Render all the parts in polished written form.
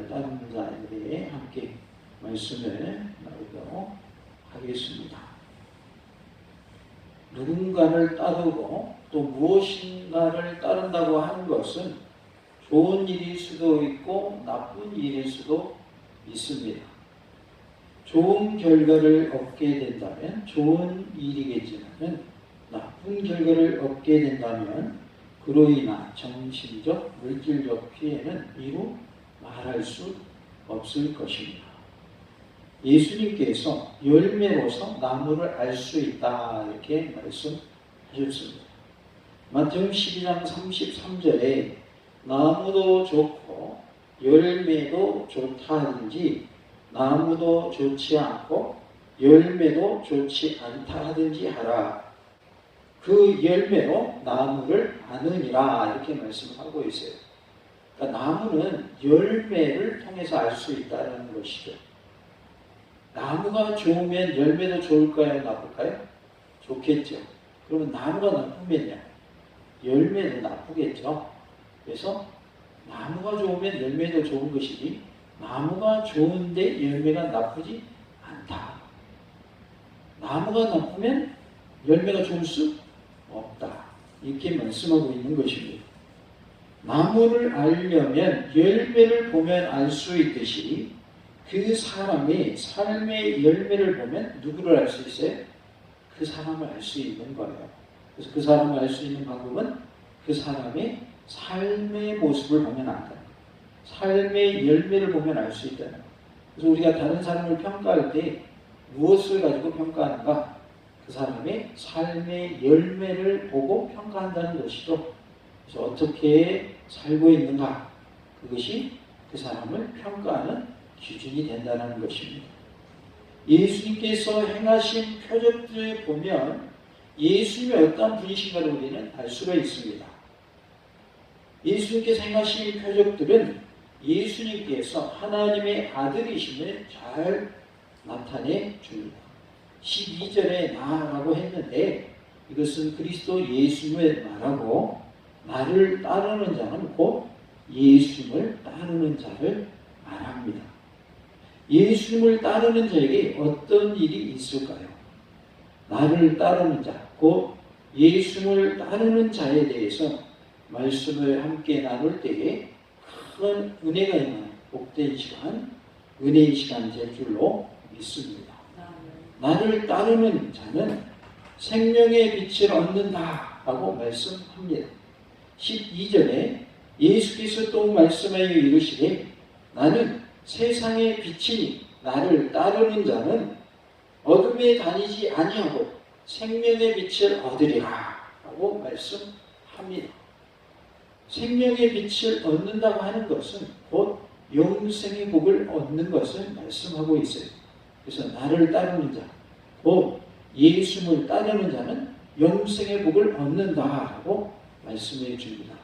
누군가를 따르는 자에 대해 함께 말씀을 나누도록 하겠습니다. 누군가를 따르고 또 무엇인가를 따른다고 하는 것은 좋은 일일 수도 있고 나쁜 일일 수도 있습니다. 좋은 결과를 얻게 된다면 좋은 일이겠지만 나쁜 결과를 얻게 된다면 그로 인한 정신적, 물질적 피해는 이루 말할 수 없을 것입니다. 예수님께서 열매로서 나무를 알 수 있다 이렇게 말씀하셨습니다. 마태복음 12장 33절에 나무도 좋고 열매도 좋다 하든지 나무도 좋지 않고 열매도 좋지 않다 하든지 하라. 그 열매로 나무를 아느니라 이렇게 말씀하고 있어요. 그러니까 나무는 열매를 통해서 알 수 있다는 것이죠. 나무가 좋으면 열매도 좋을까요? 나쁠까요? 좋겠죠. 그러면 나무가 나쁘면요? 열매도 나쁘겠죠. 그래서 나무가 좋으면 열매도 좋은 것이지 나무가 좋은데 열매가 나쁘지 않다. 나무가 나쁘면 열매가 좋을 수 없다. 이렇게 말씀하고 있는 것입니다. 나무를 알려면 열매를 보면 알 수 있듯이 그 사람의 삶의 열매를 보면 누구를 알 수 있어요? 그 사람을 알 수 있는 거예요. 그래서 그 사람을 알 수 있는 방법은 그 사람의 삶의 모습을 보면 안다. 삶의 열매를 보면 알 수 있다는 거예요. 그래서 우리가 다른 사람을 평가할 때 무엇을 가지고 평가하는가? 그 사람의 삶의 열매를 보고 평가한다는 것이죠. 그래서 어떻게 살고 있는가? 그것이 그 사람을 평가하는 기준이 된다는 것입니다. 예수님께서 행하신 표적들을 보면 예수님이 어떤 분이신가를 우리는 알 수가 있습니다. 예수님께서 행하신 표적들은 예수님께서 하나님의 아들이심을 잘 나타내 줍니다. 12절에 나라고 했는데 이것은 그리스도 예수님을 말하고 나를 따르는 자는 곧 예수님을 따르는 자를 말합니다. 예수님을 따르는 자에게 어떤 일이 있을까요? 나를 따르는 자, 곧 예수님을 따르는 자에 대해서 말씀을 함께 나눌 때에 큰 은혜가 있는 복된 시간, 은혜의 시간 될 줄로 믿습니다. 나를 따르는 자는 생명의 빛을 얻는다라고 말씀합니다. 12절에 예수께서 또 말씀하여 이르시되 나는 세상의 빛이니 나를 따르는 자는 어둠에 다니지 아니하고 생명의 빛을 얻으리라 라고 말씀합니다. 생명의 빛을 얻는다고 하는 것은 곧 영생의 복을 얻는 것을 말씀하고 있어요. 그래서 나를 따르는 자, 곧 예수님을 따르는 자는 영생의 복을 얻는다라고 말씀해 줍니다.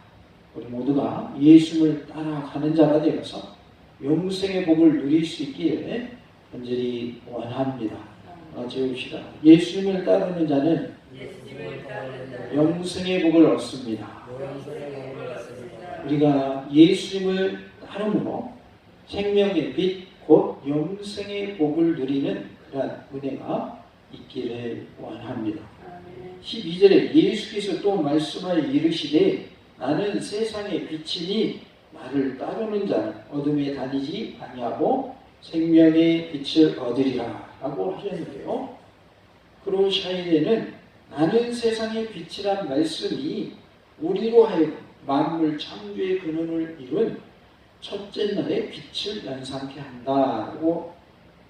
우리 모두가 예수님을 따라가는 자가 되어서 영생의 복을 누릴 수 있기를 간절히 원합니다. 제읍시다. 예수님을 따르는 자는 영생의 복을 얻습니다. 우리가 예수님을 따름으로 생명의 빛, 곧 영생의 복을 누리는 그러한 은혜가 있기를 원합니다. 12절에 예수께서 또 말씀하여 이르시되 나는 세상의 빛이니 나를 따르는 자는 어둠에 다니지 아니하고 생명의 빛을 얻으리라 라고 하셨는데요. 그로샤이에는 나는 세상의 빛이란 말씀이 우리로 하여금 만물 창조의 근원을 이룬 첫째 날의 빛을 연상케 한다고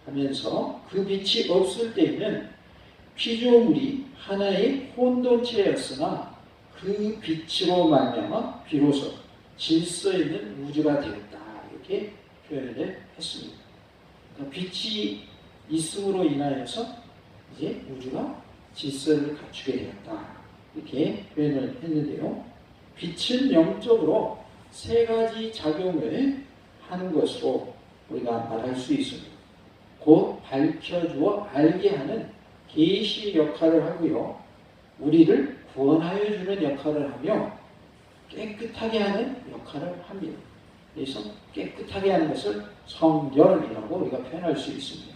하면서 그 빛이 없을 때에는 피조물이 하나의 혼돈체였으나 그 빛으로 말미암아 비로소 질서 있는 우주가 되었다 이렇게 표현을 했습니다. 그러니까 빛이 있음으로 인하여서 이제 우주가 질서를 갖추게 되었다 이렇게 표현을 했는데요. 빛은 영적으로 세 가지 작용을 하는 것으로 우리가 말할 수 있습니다. 곧 밝혀주어 알게 하는 계시 역할을 하고요. 우리를 구원하여 주는 역할을 하며 깨끗하게 하는 역할을 합니다. 그래서 깨끗하게 하는 것을 성결이라고 우리가 표현할 수 있습니다.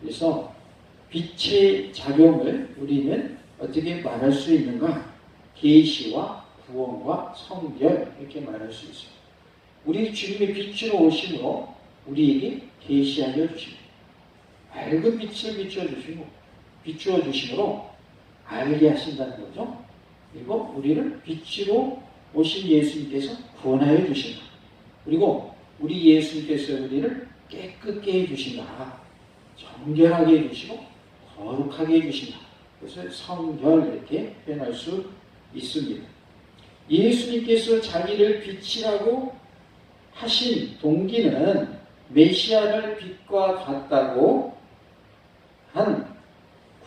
그래서 빛의 작용을 우리는 어떻게 말할 수 있는가? 계시와 구원과 성결 이렇게 말할 수 있습니다. 우리 주님의 빛으로 오심으로 우리에게 계시하여 주십니다. 밝은 빛을 비추어 주심으로 알게 하신다는 거죠. 그리고 우리를 빛으로 오신 예수님께서 구원하여 주신다. 그리고 우리 예수님께서 우리를 깨끗게 해주신다. 정결하게 해주시고 거룩하게 해주신다. 그것을 성결 이렇게 표현할 수 있습니다. 예수님께서 자기를 빛이라고 하신 동기는 메시아를 빛과 같다고 한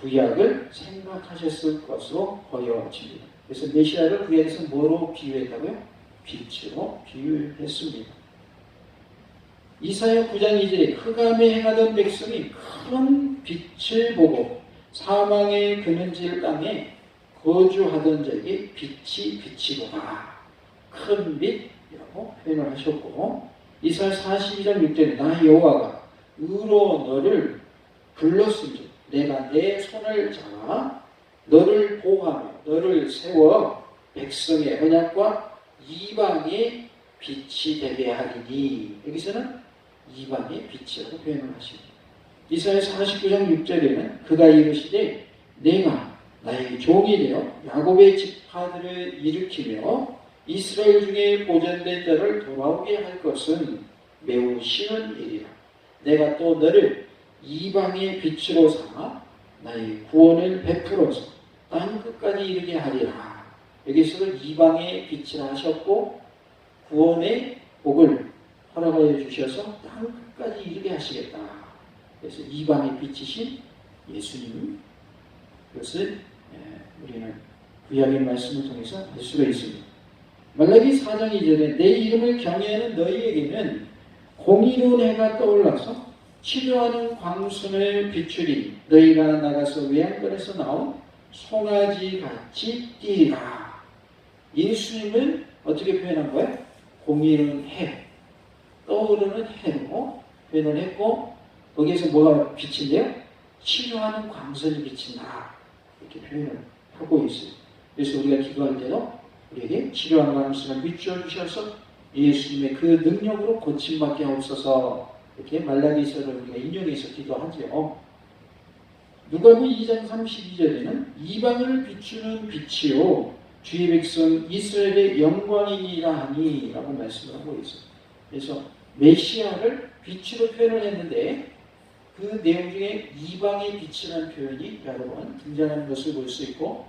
구약을 생각하셨을 것으로 보여집니다. 그래서 메시아를 구약에서 뭐로 비유했다고요? 빛으로 비유했습니다. 이사야 9장 2절에 흑암에 행하던 백성이 큰 빛을 보고 사망의 근원질 땅에 거주하던 자에게 빛이 비치도다. 큰 빛이라고 표현을 하셨고, 이사야 42장 6절에 나 여호와가 의로 너를 불렀으니 내가 내 손을 잡아 너를 보호하며 너를 세워 백성의 언약과 이방의 빛이 되게 하리니. 여기서는 이방의 빛이라고 표현을 하십니다. 이사야 49장 6절에는 그가 이르시되 내가 나의 종이 되어 야곱의 지파들을 일으키며 이스라엘 중에 보존된 자를 돌아오게 할 것은 매우 쉬운 일이라. 내가 또 너를 이방의 빛으로 삼아 나의 구원을 베풀어서 땅 끝까지 이르게 하리라. 여기서는 이방의 빛이라 하셨고 구원의 복을 허락하여 주셔서 땅 끝까지 이르게 하시겠다. 그래서 이방의 빛이신 예수님, 그것을 우리는 구약의 말씀을 통해서 알 수가 있습니다. 말라기 4장 2절에 내 이름을 경외하는 너희에게는 공의로운 해가 떠올라서 치료하는 광순을 비추리. 너희가 나가서 외양간에서 나온 송아지 같이 뛰리라. 예수님을 어떻게 표현한 거예요? 공의로운 해, 떠오르는 해로 표현을 했고, 거기에서 뭐가 비친대요? 치료하는 광선이 비친다. 이렇게 표현을 하고 있어요. 그래서 우리가 기도할 때도 우리에게 치료하는 광선을 비추어 주셔서 예수님의 그 능력으로 고침받게 하옵소서. 이렇게 말라기서를 우리가 인용해서 기도하죠. 누가복음 2장 32절에는 이방을 비추는 빛이요 주의 백성 이스라엘의 영광이니라 하니 라고 말씀을 하고 있어요. 그래서 메시아를 빛으로 표현을 했는데 그 내용 중에 이방의 빛이라는 표현이 여러 번 등장하는 것을 볼 수 있고,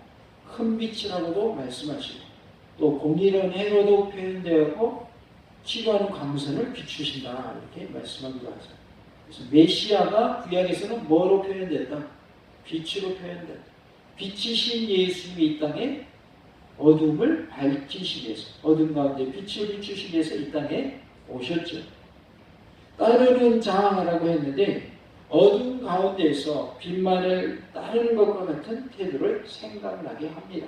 큰 빛이라고도 말씀하시고 또 공의로운 해로도 표현되었고 치료하는 광선을 비추신다 이렇게 말씀하기도 하죠. 그래서 메시아가 구약에서는 뭐로 표현됐다? 빛으로 표현됐다. 빛이신 예수님이 이 땅에 어둠을 밝히시기 위해서, 어둠 가운데 빛을 비추시기 위해서 이 땅에 오셨죠. 따르는 자라고 했는데 어둠 가운데에서 빛만을 따르는 것과 같은 태도를 생각나게 합니다.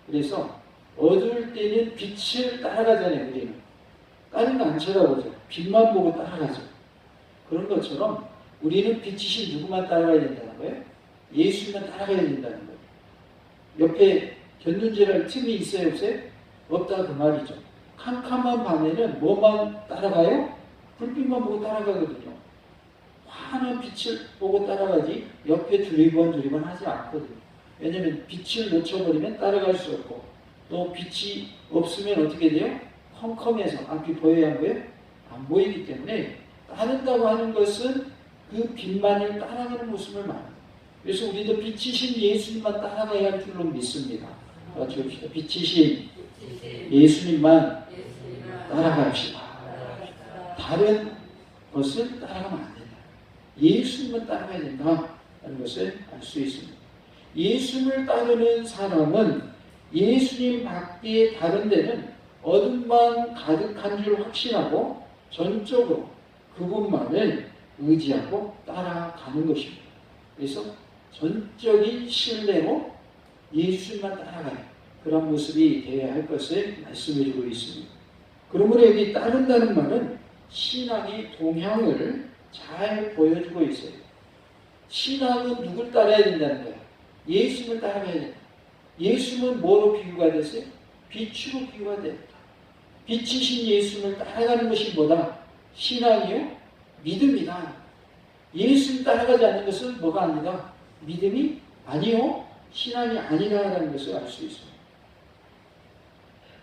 그래서 어두울 때는 빛을 따라가잖아요. 우리는 다른 거 안 쳐다보죠. 빛만 보고 따라가죠. 그런 것처럼 우리는 빛이신 누구만 따라가야 된다는 거예요? 예수만 따라가야 된다는 거예요. 옆에 견눈질할 틈이 있어요, 없어요? 없다 그 말이죠. 캄캄한 밤에는 뭐만 따라가요? 불빛만 보고 따라가거든요. 환한 빛을 보고 따라가지 옆에 두리번 하지 않거든요. 왜냐하면 빛을 놓쳐버리면 따라갈 수 없고, 또 빛이 없으면 어떻게 돼요? 컴컴해서 앞이 보여야 안 보여요? 안 보이기 때문에 따른다고 하는 것은 그 빛만을 따라가는 모습을 말합니다. 그래서 우리도 빛이신 예수님만 따라가야 할 줄로 믿습니다. 같이 봅시다. 빛이신 예수님만 따라갑시다. 다른 것을 따라가면 안 된다. 예수님만 따라가야 된다 하는 것을 알 수 있습니다. 예수님을 따르는 사람은 예수님 밖에 다른 데는 어둠만 가득한 줄 확신하고 전적으로 그분만을 의지하고 따라가는 것입니다. 그래서 전적인 신뢰로 예수님만 따라가는 그런 모습이 되어야 할 것을 말씀드리고 있습니다. 그러므로 여기 따른다는 말은 신앙의 동향을 잘 보여주고 있어요. 신앙은 누굴 따라야 된다는 거예요? 예수님을 따라가야 된다. 예수님은 뭐로 비유가 됐어요? 빛으로 비유가 됐다. 빛이신 예수님을 따라가는 것이 뭐다? 신앙이요? 믿음이다. 예수님 따라가지 않는 것은 뭐가 아니다? 믿음이 아니요? 신앙이 아니라는 것을 알 수 있습니다.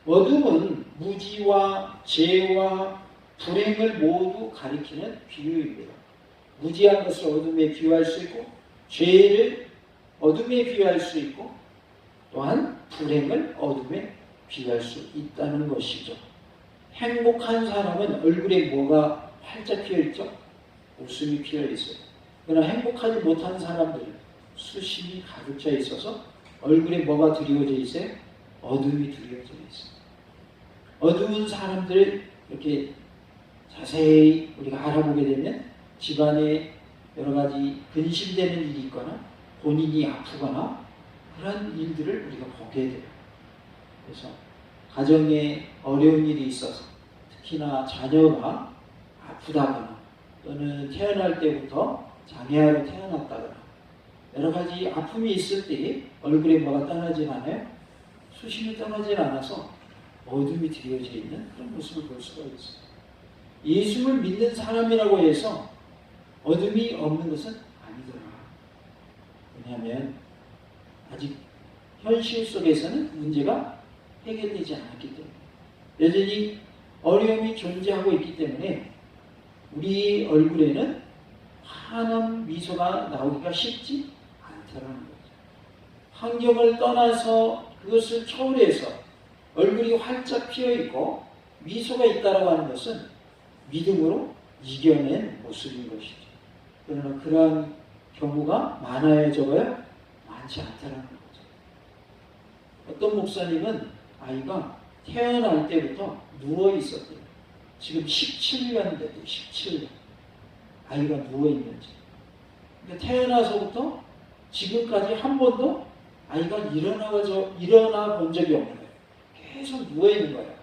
어둠은 무지와 죄와 불행을 모두 가리키는 비유입니다. 무지한 것을 어둠에 비유할 수 있고, 죄를 어둠에 비유할 수 있고, 또한 불행을 어둠에 비유할 수 있다는 것이죠. 행복한 사람은 얼굴에 뭐가 활짝 피어있죠? 웃음이 피어있어요. 그러나 행복하지 못한 사람들은 수심이 가득 차 있어서 얼굴에 뭐가 드리워져 있어요? 어둠이 드리워져 있어요. 어두운 사람들을 이렇게 자세히 우리가 알아보게 되면 집안에 여러 가지 근심되는 일이 있거나 본인이 아프거나 그런 일들을 우리가 보게 돼요. 그래서 가정에 어려운 일이 있어서 특히나 자녀가 아프다거나 또는 태어날 때부터 장애아로 태어났다거나 여러 가지 아픔이 있을 때 얼굴에 뭐가 떠나질 않아요? 수심이 떠나질 않아서 어둠이 드리워져 있는 그런 모습을 볼 수가 있어요. 예수를 믿는 사람이라고 해서 어둠이 없는 것은 아니더라. 왜냐하면 아직 현실 속에서는 문제가 해결되지 않았기 때문에 여전히 어려움이 존재하고 있기 때문에 우리 얼굴에는 환한 미소가 나오기가 쉽지 않더라는 거죠. 환경을 떠나서 그것을 초월해서 얼굴이 활짝 피어있고 미소가 있다고 하는 것은 믿음으로 이겨낸 모습인 것이죠. 그러나 그러한 경우가 많아요, 적어요? 많지 않다는 거죠. 어떤 목사님은 아이가 태어날 때부터 누워 있었대요. 지금 17년 됐대요. 17년. 아이가 누워 있는지. 그러니까 태어나서부터 지금까지 한 번도 아이가 일어나 본 적이 없는 거예요. 계속 누워 있는 거예요.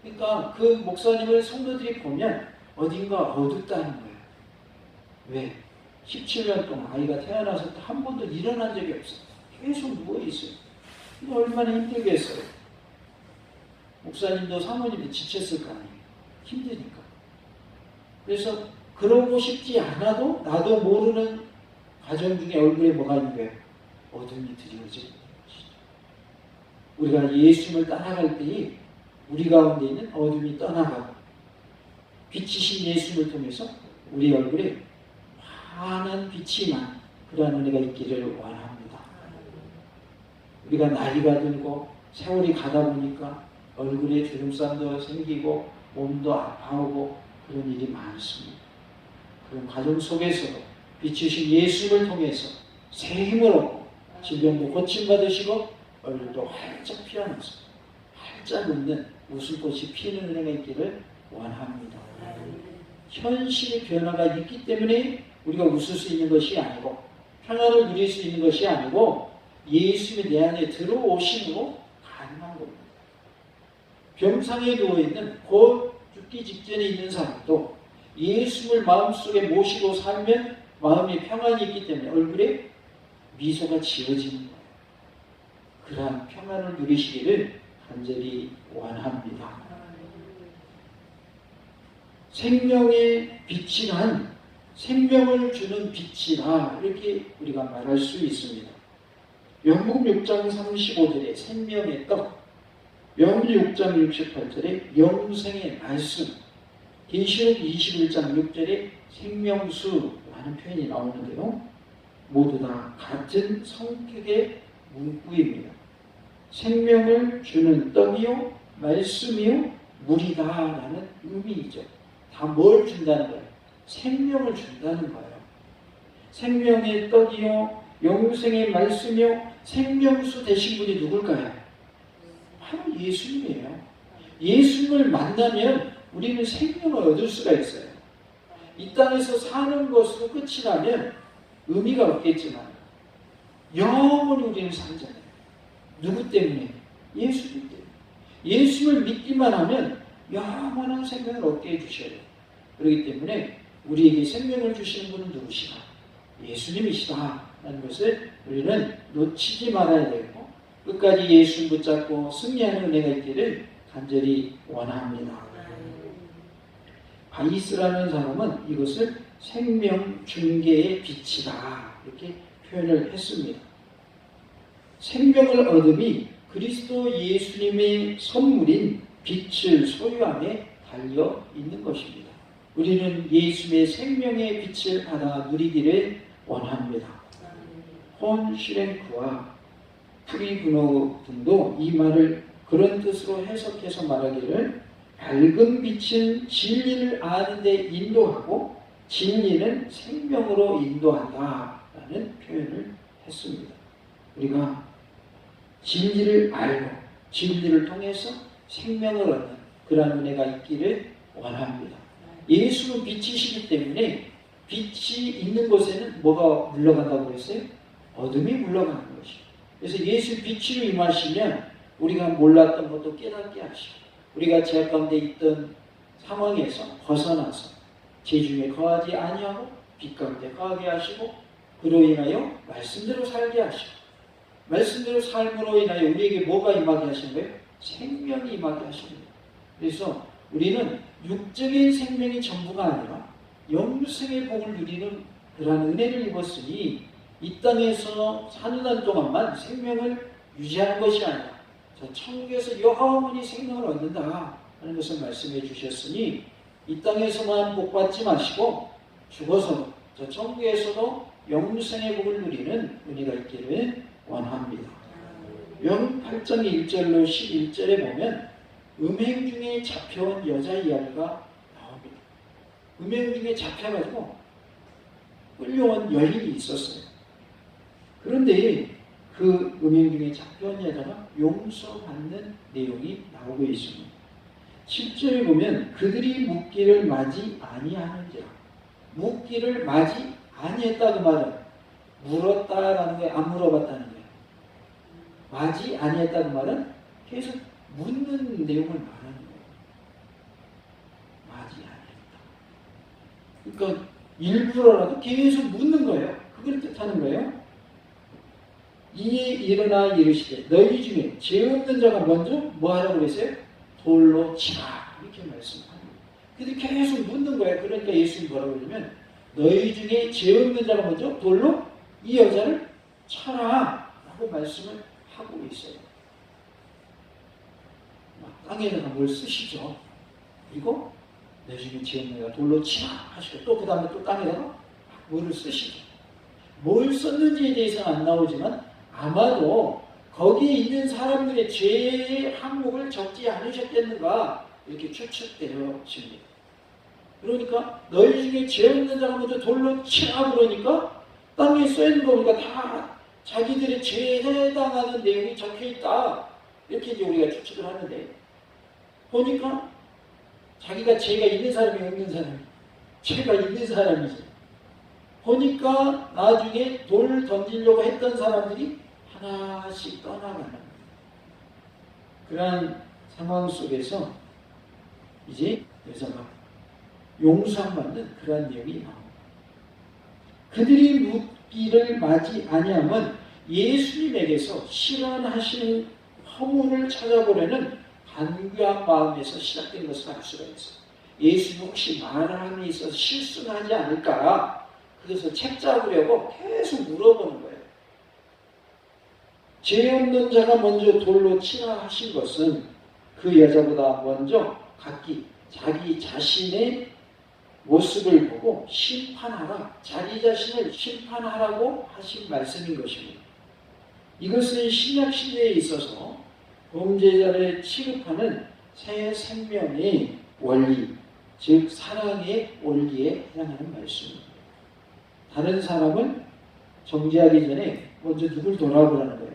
그러니까 그 목사님을 성도들이 보면 어딘가 어둡다는 거예요. 왜? 17년 동안 아이가 태어나서부터 한 번도 일어난 적이 없어요. 계속 누워 있어요. 이거 얼마나 힘들겠어요. 목사님도 사모님도 지쳤을 거 아니에요. 힘드니까. 그래서 그러고 싶지 않아도 나도 모르는 가정 중에 얼굴에 뭐가 있는 거예요? 어둠이 드리워져 있는 것이죠. 우리가 예수님을 따라갈 때에 우리 가운데 있는 어둠이 떠나가고 빛이신 예수님을 통해서 우리 얼굴에 환한 빛이 난 그러한 은혜가 있기를 원합니다. 우리가 나이가 들고 세월이 가다 보니까 얼굴에 주름살도 생기고 몸도 아파오고 그런 일이 많습니다. 그런 과정 속에서도 빛이신 예수를 통해서 새 힘을 얻고 질병도 고침받으시고 얼굴도 활짝 피어나서 활짝 웃는 웃음꽃이 피는 은혜가 있기를 원합니다. 현실의 변화가 있기 때문에 우리가 웃을 수 있는 것이 아니고 평안을 누릴 수 있는 것이 아니고 예수님이 내 안에 들어오심으로 가능한 겁니다. 병상에 누워있는 곧 죽기 직전에 있는 사람도 예수를 마음속에 모시고 살면 마음에 평안이 있기 때문에 얼굴에 미소가 지어지는 거예요. 그러한 평안을 누리시기를 간절히 원합니다. 생명의 빛이란 생명을 주는 빛이라 이렇게 우리가 말할 수 있습니다. 요한복음 6장 35절에 생명의 떡, 요한복음 6장 68절에 영생의 말씀, 계시록 21장 6절에 생명수라는 표현이 나오는데요. 모두 다 같은 성격의 문구입니다. 생명을 주는 떡이요, 말씀이요, 물이다라는 의미이죠. 다 뭘 준다는 거예요? 생명을 준다는 거예요. 생명의 떡이요, 영생의 말씀이요, 생명수 되신 분이 누굴까요? 바로 예수님이에요. 예수님을 만나면 우리는 생명을 얻을 수가 있어요. 이 땅에서 사는 것으로 끝이 나면 의미가 없겠지만 영원히 우리는 살잖아요. 누구 때문에? 예수님 때문에. 예수를 믿기만 하면 영원한 생명을 얻게 해주셔야 돼요. 그렇기 때문에 우리에게 생명을 주시는 분은 누구시다? 예수님이시다 라는 것을 우리는 놓치지 말아야 되고 끝까지 예수 붙잡고 승리하는 은혜가 있기를 간절히 원합니다. 바이스라는 사람은 이것을 생명 중계의 빛이다 이렇게 표현을 했습니다. 생명을 얻음이 그리스도 예수님의 선물인 빛을 소유함에 달려 있는 것입니다. 우리는 예수의 생명의 빛을 받아 누리기를 원합니다. 폰 슈랭크와 프리브노 등도 이 말을 그런 뜻으로 해석해서 말하기를 밝은 빛은 진리를 아는 데 인도하고 진리는 생명으로 인도한다 라는 표현을 했습니다. 우리가 진리를 알고 진리를 통해서 생명을 얻는 그러한 은혜가 있기를 원합니다. 예수는 빛이시기 때문에 빛이 있는 곳에는 뭐가 물러간다고 했어요? 어둠이 물러가는 것이에요. 그래서 예수 빛으로 임하시면 우리가 몰랐던 것도 깨닫게 하시고 우리가 죄악 가운데 있던 상황에서 벗어나서 죄중에 거하지 아니하고 빛 가운데 거하게 하시고 그로 인하여 말씀대로 살게 하시고 말씀대로 삶으로 인하여 우리에게 뭐가 임하게 하시는 거예요? 생명이 임하게 하시는 거예요. 그래서 우리는 육적인 생명이 전부가 아니라 영생의 복을 누리는 그러한 은혜를 입었으니 이 땅에서 사는 한 동안만 생명을 유지하는 것이 아니라 저 천국에서 영원히 생명을 얻는다 하는 것을 말씀해 주셨으니 이 땅에서만 복받지 마시고 죽어서 저 천국에서도 영생의 복을 누리는 은혜가 있기를 원합니다. 요한 8장 1절로 11절에 보면 음행 중에 잡혀온 여자 이야기가 나옵니다. 음행 중에 잡혀가지고 끌려온 여인이 있었어요. 그런데 그 음행 중에 잡혀온 여자가 용서받는 내용이 나오고 있습니다. 10절에 보면 그들이 묻기를 맞이 아니하는지라. 묻기를 맞이 아니했다 그 말은 물었다라는 거예요. 안 물어봤다는 거예요. 맞이 아니했다 그 말은 계속 묻는 내용을 말하는 거예요. 맞이 아니했다. 그러니까 일부러라도 계속 묻는 거예요. 그걸 뜻하는 거예요. 이에 일어나 이르시되 너희 중에 죄 없는 자가 먼저 뭐 하라고 그랬어요? 돌로 치라 이렇게 말씀합니다. 근데 계속 묻는 거예요. 그러니까 예수님이 뭐라고 그러냐면 너희 중에 죄 없는 자가 먼저 돌로 이 여자를 쳐라 라고 말씀을 하고 있어요. 땅에다가 뭘 쓰시죠. 그리고 내 중에 죄 없는 자가 돌로 치라 하시고 또 그 다음에 또 땅에다가 뭐를 쓰시죠. 뭘 썼는지에 대해서는 안 나오지만 아마도 거기에 있는 사람들의 죄의 항목을 적지 않으셨겠는가 이렇게 추측되어집니다. 그러니까 너희 중에 죄 없는 자가 먼저 돌로 치라 그러니까 땅에 써있는 거 보니까 다 자기들의 죄에 해당하는 내용이 적혀있다 이렇게 이제 우리가 추측을 하는데 보니까 자기가 죄가 있는 사람이 없는 사람이 죄가 있는 사람이지. 보니까 나중에 돌 던지려고 했던 사람들이 하나씩 떠나가는 그러한 상황 속에서 이제 여자가 용서받는 그러한 내용이 나옵니다. 그들이 묻기를 맞이 아니하면 예수님에게서 실현하시는 허물을 찾아보려는 간교한 마음에서 시작된 것을 알 수가 있어요. 예수님 혹시 말함에 있어서 실수는 하지 않을까? 그래서 책 잡으려고 계속 물어보는 거예요. 죄 없는 자가 먼저 돌로 치라 하신 것은 그 여자보다 먼저 각기 자기 자신의 모습을 보고 심판하라, 자기 자신을 심판하라고 하신 말씀인 것입니다. 이것은 신약 시대에 있어서 범죄자를 취급하는 새 생명의 원리, 즉 사랑의 원리에 해당하는 말씀입니다. 다른 사람을 정죄하기 전에 먼저 누굴 돌아보라는 거예요.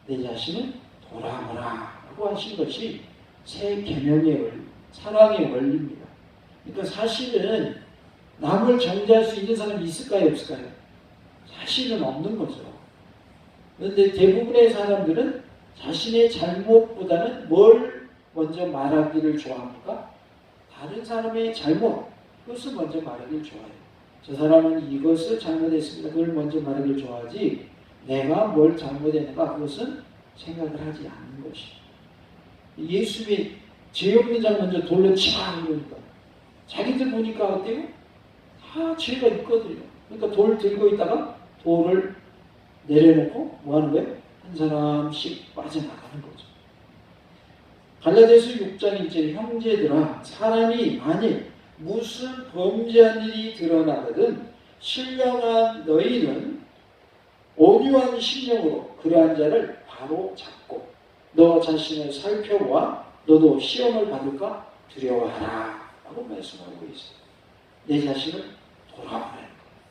내 자신을 돌아보라 라고 하신 것이 새 계명의 원리, 사랑의 원리입니다. 그러니까 사실은 남을 정죄할 수 있는 사람이 있을까요? 없을까요? 사실은 없는 거죠. 그런데 대부분의 사람들은 자신의 잘못보다는 뭘 먼저 말하기를 좋아합니까? 다른 사람의 잘못, 그것을 먼저 말하길 좋아해요. 저 사람은 이것을 잘못했습니다. 그걸 먼저 말하길 좋아하지, 내가 뭘 잘못했는가 그것은 생각을 하지 않는 것이. 예수님이 죄 없는 자 먼저 돌로 치라 그러니까 자기들 보니까 어때요? 다 죄가 있거든요. 그러니까 돌 들고 있다가 돌을 내려놓고 뭐 하는 거예요? 한 사람씩 빠져나가는 거죠. 갈라디아서 6장 1절에 형제들아, 사람이 만일 무슨 범죄한 일이 드러나거든 신령한 너희는 온유한 심령으로 그러한 자를 바로 잡고 너 자신을 살펴보아 너도 시험을 받을까 두려워하라 라고 말씀하고 있어요. 내 자신을 돌아보라는 거예요.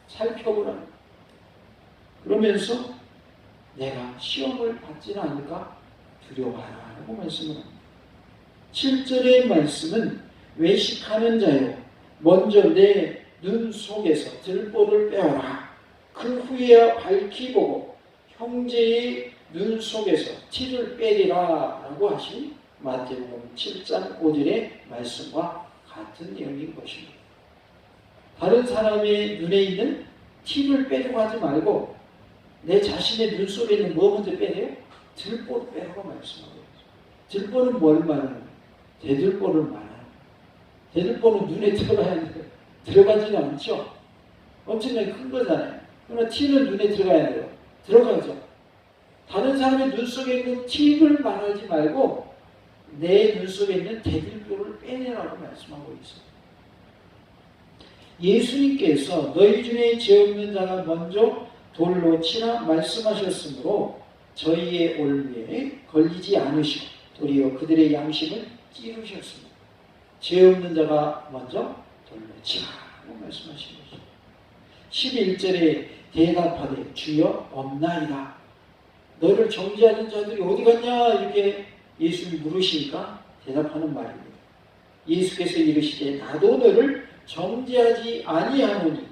살펴보라는 거예요. 그러면서 내가 시험을 받지는 않을까 두려워하라 라고 말씀을 합니다. 7절의 말씀은 외식하는 자여 먼저 내 눈 속에서 들보를 빼어라. 그 후에야 밝히 보고 형제의 눈 속에서 티를 빼리라 라고 하신 마태복음 7장 5절의 말씀과 같은 내용인 것입니다. 다른 사람의 눈에 있는 티를 빼려고 하지 말고 내 자신의 눈 속에 있는 뭐 먼저 빼래요? 들보를 빼라고 말씀하고 있어요. 들보는 뭘 말하는 거예요? 대들보를 말하는 거예요. 대들보는 눈에 들어가야 돼요. 들어가지는 않죠. 엄청나게 큰 거잖아요. 그러나 티는 눈에 들어가야 돼요. 들어가죠. 다른 사람의 눈 속에 있는 티를 말하지 말고 내 눈 속에 있는 대들보를 빼내라고 말씀하고 있어요. 예수님께서 너희 중에 죄 없는 자가 먼저 돌로 치라 말씀하셨으므로 저희의 올무에 걸리지 않으시고 도리어 그들의 양심을 찌르셨습니다. 죄 없는 자가 먼저 돌로 치라고 말씀하신 거죠. 11절에 대답하되 주여 없나이다. 너를 정죄하는 자들이 어디 갔냐 이렇게 예수님이 물으시니까 대답하는 말입니다. 예수께서 이르시되 나도 너를 정죄하지 아니하노니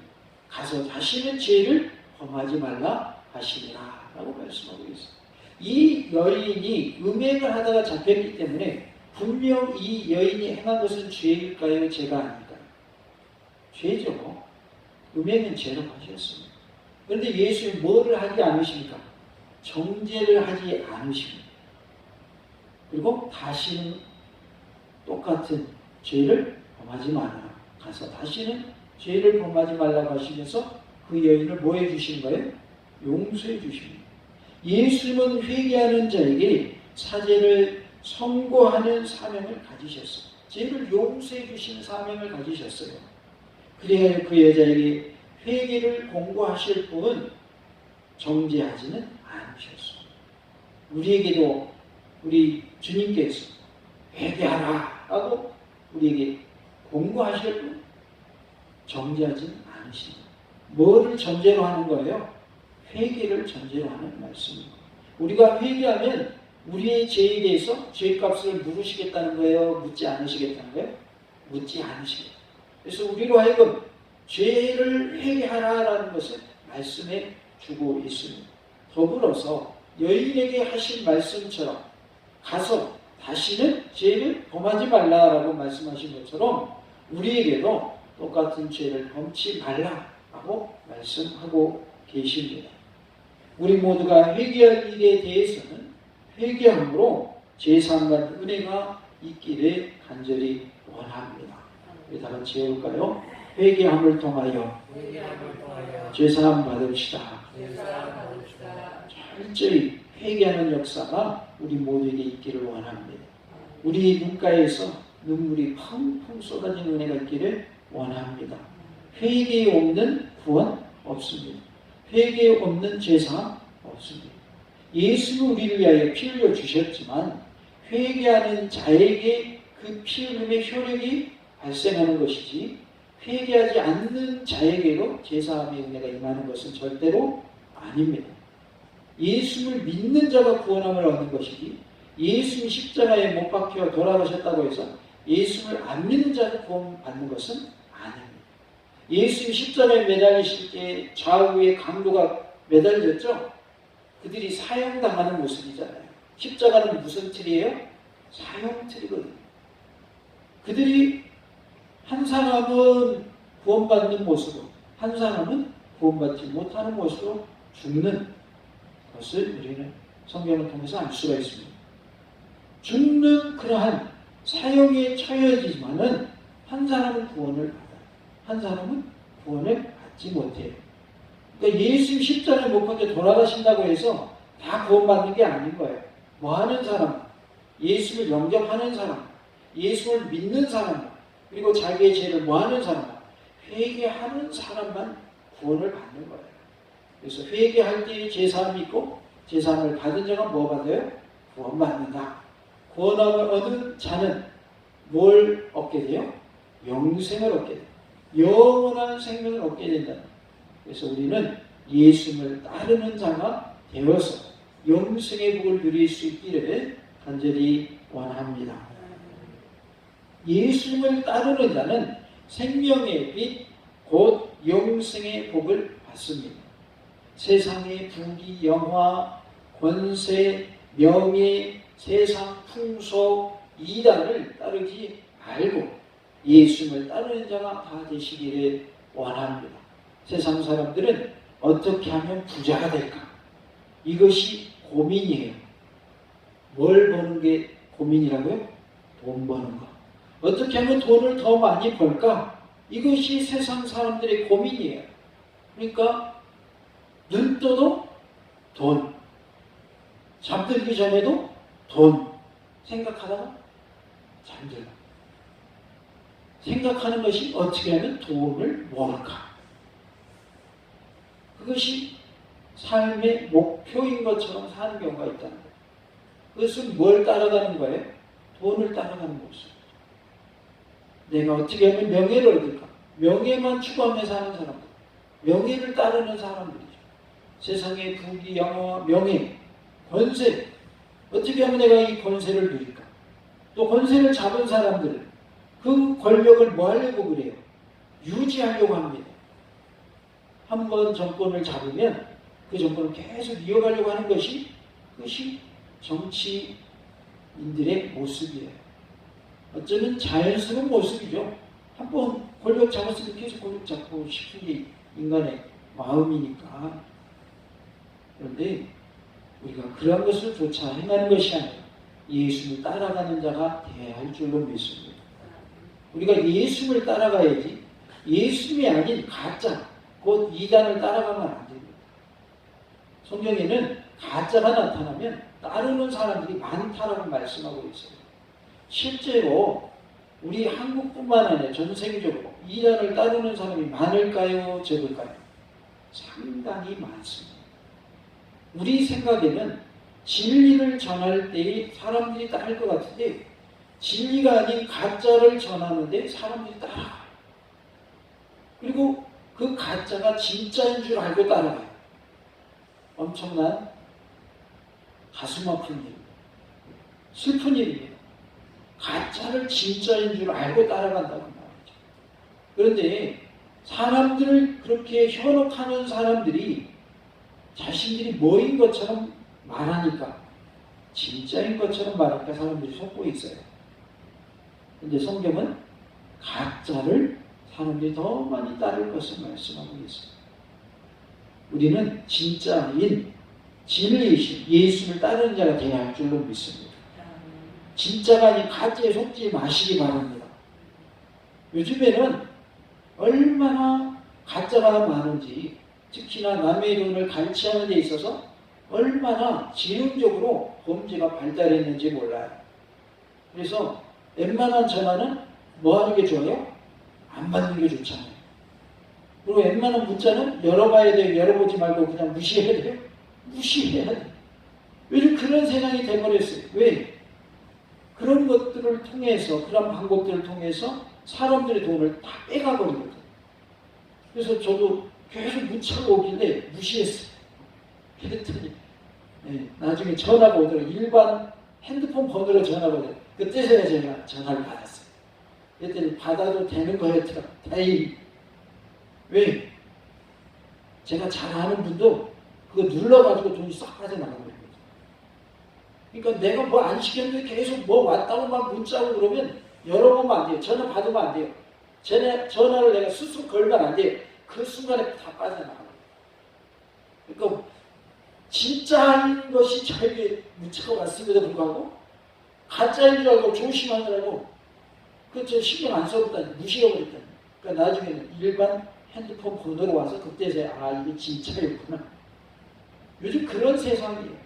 가서 다시는 죄를 범하지 말라 하시니라 라고 말씀하고 있어요. 이 여인이 음행을 하다가 잡혔기 때문에 분명 이 여인이 행한 것은 죄일까요? 죄가 아닐까요? 죄죠. 음행은 죄로 하셨습니다. 그런데 예수님이 뭐를 하지 않으십니까? 정죄를 하지 않으십니다. 그리고 다시는 똑같은 죄를 범하지 말아라. 가서 다시는 죄를 범하지 말라고 하시면서 그 여인을 뭐 해주신 거예요? 용서해 주십니다. 예수님은 회개하는 자에게 사죄를 선고하는 사명을 가지셨어요. 죄를 용서해 주시는 사명을 가지셨어요. 그래야 그 여자에게 회개를 공고하실 분은 정죄하지는 않으셨어요. 우리에게도 우리 주님께서 회개하라 하고 우리에게 공고하실 분 정죄하지는 않으십니다. 뭐를 전제로 하는 거예요? 회개를 전제로 하는 말씀입니다. 우리가 회개하면 우리의 죄에 대해서 죄값을 물으시겠다는 거예요? 묻지 않으시겠다는 거예요? 묻지 않으시겠다. 그래서 우리로 하여금 죄를 회개하라라는 것을 말씀해 주고 있습니다. 더불어서 여인에게 하신 말씀처럼 가서 다시는 죄를 범하지 말라라고 말씀하신 것처럼 우리에게도 똑같은 죄를 범치 말라라고 말씀하고 계십니다. 우리 모두가 회개할 일에 대해서는 회개함으로 죄사함과 은혜가 있기를 간절히 원합니다. 우리 다 같이 해볼까요? 회개함을 통하여 죄사함 받읍시다. 철저히 회개하는 역사가 우리 모두에게 있기를 원합니다. 우리 눈가에서 눈물이 펑펑 쏟아지는 은혜가 있기를 원합니다. 회개 없는 구원 없습니다. 회개 없는 죄사함 없습니다. 예수는 우리를 위하여 피 흘려 주셨지만 회개하는 자에게 그 피 흘림의 효력이 발생하는 것이지 회개하지 않는 자에게도 죄사함의 은혜가 임하는 것은 절대로 아닙니다. 예수를 믿는 자가 구원함을 얻는 것이지 예수님 십자가에 못 박혀 돌아가셨다고 해서 예수를 안 믿는 자가 구원받는 것은 아닙니다. 예수님 십자가에 매달리실 때 좌우에 강도가 매달렸죠? 그들이 사형당하는 모습이잖아요. 십자가는 무슨 틀이에요? 사형틀이거든요. 그들이 한 사람은 구원받는 모습으로, 한 사람은 구원받지 못하는 모습으로 죽는 것을 우리는 성경을 통해서 알 수가 있습니다. 죽는 그러한 사형에 처해지지만은 한 사람은 구원을 받아요. 한 사람은 구원을 받지 못해요. 그러니까 예수님 십자가에 못 박혀 돌아가신다고 해서 다 구원받는 게 아닌 거예요. 뭐 하는 사람, 예수를 영접하는 사람, 예수를 믿는 사람, 그리고 자기의 죄를 뭐 하는 사람, 회개하는 사람만 구원을 받는 거예요. 그래서 회개할 때에 제사함이 있고 제사함을 받은 자가 뭐 받아요? 구원받는다. 구원함을 얻은 자는 뭘 얻게 돼요? 영생을 얻게 돼요. 영원한 생명을 얻게 된다. 그래서 우리는 예수님을 따르는 자가 되어서 영생의 복을 누릴 수 있기를 간절히 원합니다. 예수님을 따르는 자는 생명의 빛, 곧 영생의 복을 받습니다. 세상의 부귀, 영화, 권세, 명예, 세상 풍속, 이단을 따르지 말고 예수님을 따르는 자가 다 되시기를 원합니다. 세상 사람들은 어떻게 하면 부자가 될까? 이것이 고민이에요. 뭘 버는 게 고민이라고요? 돈 버는 거. 어떻게 하면 돈을 더 많이 벌까? 이것이 세상 사람들의 고민이에요. 그러니까 눈 떠도 돈, 잠들기 전에도 돈 생각하다가 잠들어. 생각하는 것이 어떻게 하면 돈을 모을까? 그것이 삶의 목표인 것처럼 사는 경우가 있다는 거예요. 그것은 뭘 따라가는 거예요? 돈을 따라가는 모습. 내가 어떻게 하면 명예를 얻을까? 명예만 추구하며 사는 사람들, 명예를 따르는 사람들이죠. 세상의 부귀, 영화, 명예, 권세, 어떻게 하면 내가 이 권세를 누릴까? 또 권세를 잡은 사람들은 그 권력을 뭐 하려고 그래요? 유지하려고 합니다. 한번 정권을 잡으면 그 정권을 계속 이어가려고 하는 것이 그것이 정치인들의 모습이에요. 어쩌면 자연스러운 모습이죠. 한번 권력 잡았으면 계속 권력 잡고 싶은 게 인간의 마음이니까. 그런데 우리가 그런 것을 조차 행하는 것이 아니라 예수를 따라가는 자가 되어야 할 줄로 믿습니다. 우리가 예수를 따라가야지 예수님이 아닌 가짜, 곧 이단을 따라가면 안 됩니다. 성경에는 가짜가 나타나면 따르는 사람들이 많다라고 말씀하고 있어요. 실제로 우리 한국뿐만 아니라 전 세계적으로 이단을 따르는 사람이 많을까요? 적을까요? 상당히 많습니다. 우리 생각에는 진리를 전할 때 사람들이 따를 것 같은데 진리가 아닌 가짜를 전하는데 사람들이 따라가요. 그리고 그 가짜가 진짜인 줄 알고 따라가요. 엄청난 가슴 아픈 일, 슬픈 일입니다. 가짜를 진짜인 줄 알고 따라간다고 말이죠. 그런데 사람들을 그렇게 현혹하는 사람들이 자신들이 뭐인 것처럼 말하니까, 진짜인 것처럼 말하니까 사람들이 속고 있어요. 그런데 성경은 가짜를 사람들이 더 많이 따를 것을 말씀하고 있어요. 우리는 진짜인 진리이신 예수를 따르는 자가 되어야 할 줄로 믿습니다. 진짜가 아닌 가짜에 속지 마시기 바랍니다. 요즘에는 얼마나 가짜가 많은지, 특히나 남의 돈을 갈취하는 데 있어서 얼마나 지능적으로 범죄가 발달했는지 몰라요. 그래서 웬만한 전화는 뭐 하는 게 좋아요? 안 받는 게 좋잖아요. 그리고 웬만한 문자는 열어봐야 돼요? 열어보지 말고 그냥 무시해야 돼요? 무시해야 돼요. 요즘 그런 세상이 돼버렸어요. 왜? 그런 것들을 통해서, 그런 방법들을 통해서 사람들의 돈을 다 빼가버리거든요. 그래서 저도 계속 문자가 오길래 무시했어요. 그랬더니 나중에 전화가 오더라고요. 일반 핸드폰 번호로 전화가 오더라고요. 그때서야 제가 전화를 받았어요. 그랬더니 받아도 되는 거였더라고요. 다행히. 왜? 제가 잘 아는 분도 그거 눌러가지고 돈이 싹 빠져나가버린 거죠. 그러니까 내가 뭐 안 시켰는데 계속 뭐 왔다고 막 문자고 그러면 열어보면 안 돼요. 전화 받으면 안 돼요. 전화를 내가 스스로 걸면 안 돼요. 그 순간에 다 빠져나가요. 그러니까 진짜한 것이 저에게 묻혀가 왔음에도 불구하고 가짜인 줄 알고 조심하느라고 그저 신경 안 써버렸다니 무시해버렸다니. 그러니까 나중에는 일반 핸드폰 번호로 와서 그때서야 이게 진짜였구나. 요즘 그런 세상이에요.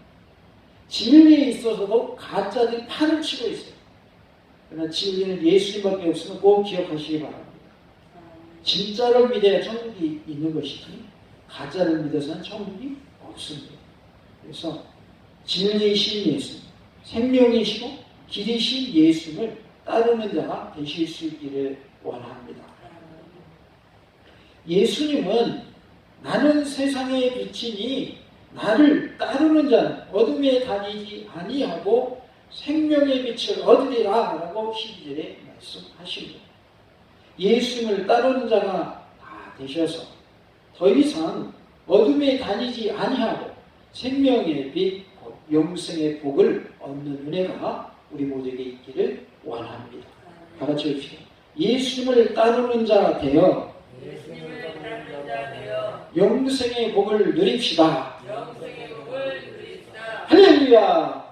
진리에 있어서도 가짜들이 판을 치고 있어요. 그러나 진리는 예수님밖에 없으면 꼭 기억하시기 바랍니다. 진짜를 믿어야 천국이 있는 것이지 가짜를 믿어서는 천국이 없습니다. 그래서 진리이신 예수, 생명이시고 길이신 예수를 따르는 자가 되실 수 있기를 원합니다. 예수님은 나는 세상의 빛이니 나를 따르는 자는 어둠에 다니지 아니하고 생명의 빛을 얻으리라 라고 12절에 말씀하십니다. 예수님을 따르는 자가 다 되셔서 더 이상 어둠에 다니지 아니하고 생명의 빛, 영생의 복을 얻는 은혜가 우리 모두에게 있기를 원합니다. 다 같이 해주시죠. 예수님을 따르는 자가 되어 영생의 복을 누립시다. 할렐루야.